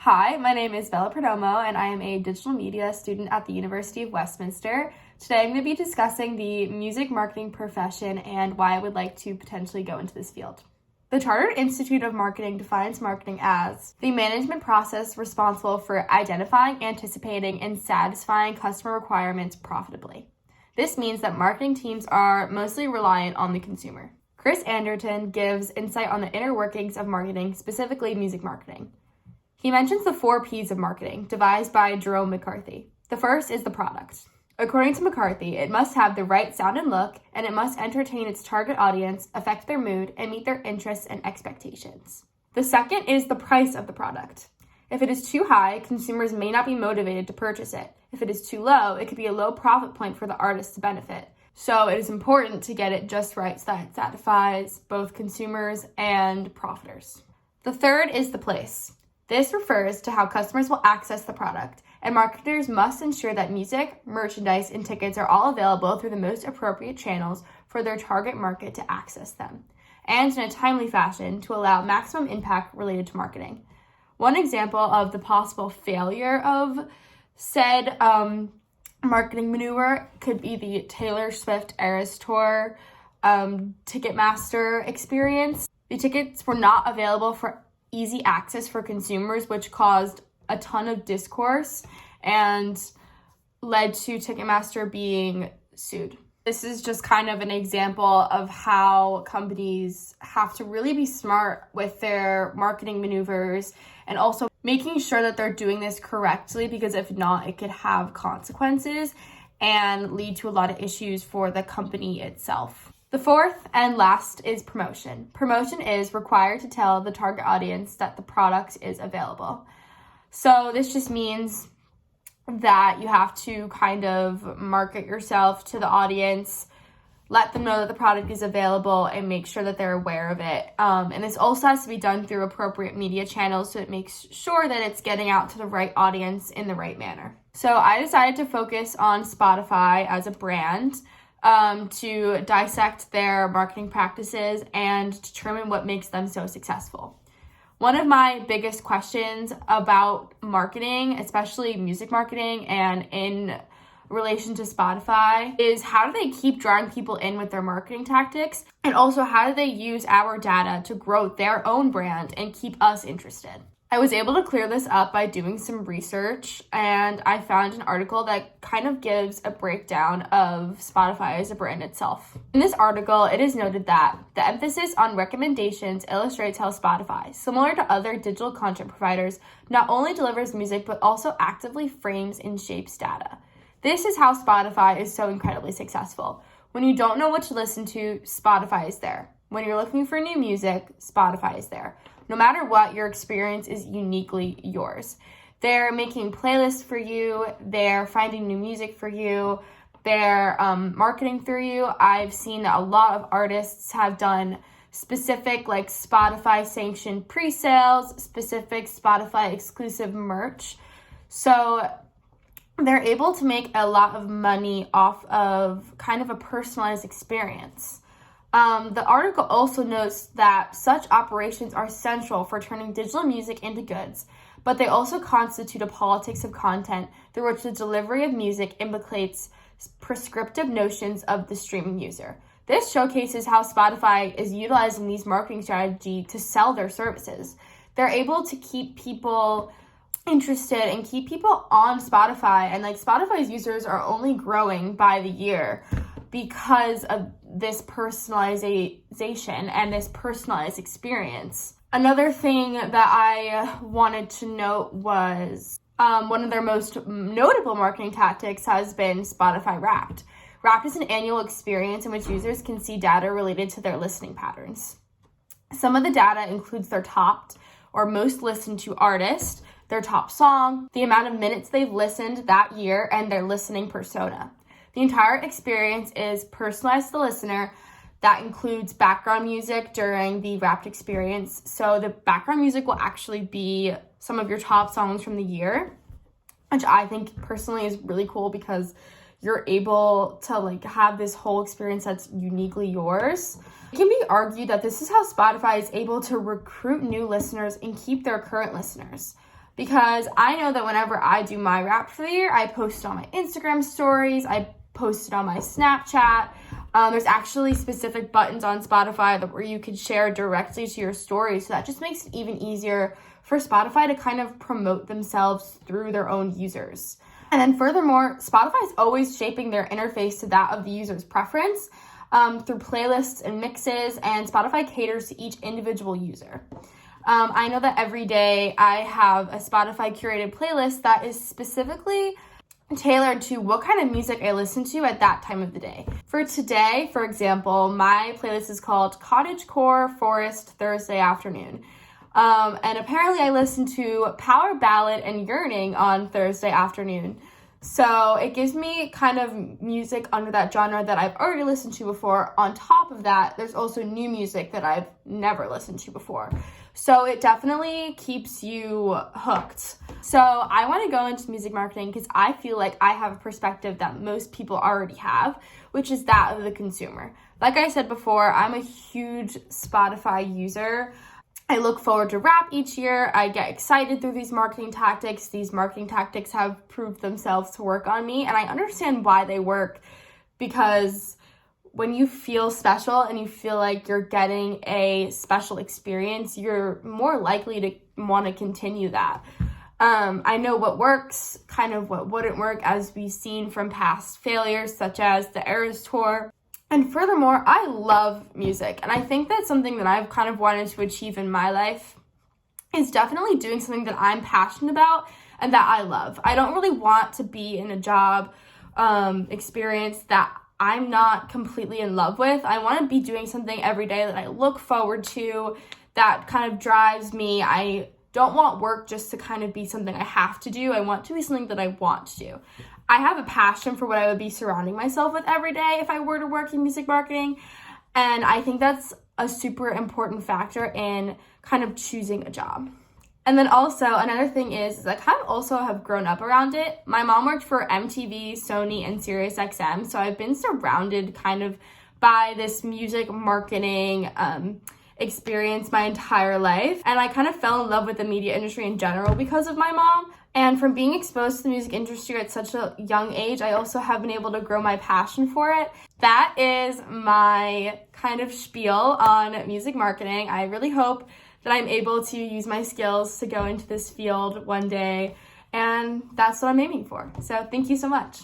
Hi, my name is Isabella Perdomo, and I am a digital media student at the University of Westminster. Today I'm going to be discussing the music marketing profession and why I would like to potentially go into this field. The Chartered Institute of Marketing defines marketing as the management process responsible for identifying, anticipating, and satisfying customer requirements profitably. This means that marketing teams are mostly reliant on the consumer. Chris Anderton gives insight on the inner workings of marketing, specifically music marketing. He mentions the 4 P's of marketing, devised by Jerome McCarthy. The first is the product. According to McCarthy, it must have the right sound and look, and it must entertain its target audience, affect their mood, and meet their interests and expectations. The second is the price of the product. If it is too high, consumers may not be motivated to purchase it. If it is too low, it could be a low profit point for the artist to benefit. So it is important to get it just right so that it satisfies both consumers and profiters. The third is the place. This refers to how customers will access the product, and marketers must ensure that music, merchandise, and tickets are all available through the most appropriate channels for their target market to access them, and in a timely fashion to allow maximum impact related to marketing. One example of the possible failure of said marketing maneuver could be the Taylor Swift Eras Tour Ticketmaster experience. The tickets were not available for easy access for consumers, which caused a ton of discourse and led to Ticketmaster being sued. This is just kind of an example of how companies have to really be smart with their marketing maneuvers and also making sure that they're doing this correctly, because if not, it could have consequences and lead to a lot of issues for the company itself. The fourth and last is promotion. Promotion is required to tell the target audience that the product is available. So this just means that you have to kind of market yourself to the audience, let them know that the product is available, and make sure that they're aware of it. And this also has to be done through appropriate media channels, so it makes sure that it's getting out to the right audience in the right manner. So I decided to focus on Spotify as a brand to dissect their marketing practices and determine what makes them so successful. One of my biggest questions about marketing, especially music marketing and in relation to Spotify, is how do they keep drawing people in with their marketing tactics? And also, how do they use our data to grow their own brand and keep us interested? I was able to clear this up by doing some research, and I found an article that kind of gives a breakdown of Spotify as a brand itself. In this article, it is noted that the emphasis on recommendations illustrates how Spotify, similar to other digital content providers, not only delivers music but also actively frames and shapes data. This is how Spotify is so incredibly successful. When you don't know what to listen to, Spotify is there. When you're looking for new music, Spotify is there. No matter what, your experience is uniquely yours. They're making playlists for you. They're finding new music for you. They're marketing through you. I've seen that a lot of artists have done specific Spotify sanctioned pre-sales, specific Spotify exclusive merch. So they're able to make a lot of money off of kind of a personalized experience. The article also notes that such operations are central for turning digital music into goods, but they also constitute a politics of content through which the delivery of music implicates prescriptive notions of the streaming user. This showcases how Spotify is utilizing these marketing strategies to sell their services. They're able to keep people interested and keep people on Spotify, and Spotify's users are only growing by the year because of this personalization and this personalized experience. Another thing that I wanted to note was one of their most notable marketing tactics has been Spotify Wrapped. Wrapped is an annual experience in which users can see data related to their listening patterns. Some of the data includes their top or most listened to artist, their top song, the amount of minutes they've listened that year, and their listening persona. The entire experience is personalized to the listener. That includes background music during the Wrapped experience. So the background music will actually be some of your top songs from the year, which I think personally is really cool because you're able to have this whole experience that's uniquely yours. It can be argued that this is how Spotify is able to recruit new listeners and keep their current listeners. because I know that whenever I do my Wrapped for the year, I post it on my Instagram stories, I post it on my Snapchat. There's actually specific buttons on Spotify where you can share directly to your story, so that just makes it even easier for Spotify to kind of promote themselves through their own users. And then furthermore, Spotify is always shaping their interface to that of the user's preference through playlists and mixes, and Spotify caters to each individual user. I know that every day I have a Spotify curated playlist that is specifically tailored to what kind of music I listen to at that time of the day. For today, for example, my playlist is called Cottagecore Forest Thursday Afternoon. And apparently I listen to Power Ballad and Yearning on Thursday afternoon. So it gives me kind of music under that genre that I've already listened to before. On top of that, there's also new music that I've never listened to before. So it definitely keeps you hooked. So I want to go into music marketing because I feel like I have a perspective that most people already have, which is that of the consumer. Like I said before, I'm a huge Spotify user. I look forward to Wrap each year. I get excited through these marketing tactics. These marketing tactics have proved themselves to work on me, and I understand why they work, because when you feel special and you feel like you're getting a special experience, you're more likely to want to continue that. I know what works, kind of what wouldn't work, as we've seen from past failures, such as the Eras Tour. And furthermore, I love music, and I think that's something that I've kind of wanted to achieve in my life, is definitely doing something that I'm passionate about and that I love. I don't really want to be in a job experience that I'm not completely in love with. I want to be doing something every day that I look forward to, that kind of drives me. I don't want work just to kind of be something I have to do. I want to be something that I want to do. I have a passion for what I would be surrounding myself with every day if I were to work in music marketing, and I think that's a super important factor in kind of choosing a job. And then also another thing is I kind of also have grown up around it. My mom worked for MTV, Sony, and SiriusXM, so I've been surrounded kind of by this music marketing experience my entire life, and I kind of fell in love with the media industry in general because of my mom. And from being exposed to the music industry at such a young age, I also have been able to grow my passion for it. That is my kind of spiel on music marketing. I really hope that I'm able to use my skills to go into this field one day, and that's what I'm aiming for. So thank you so much.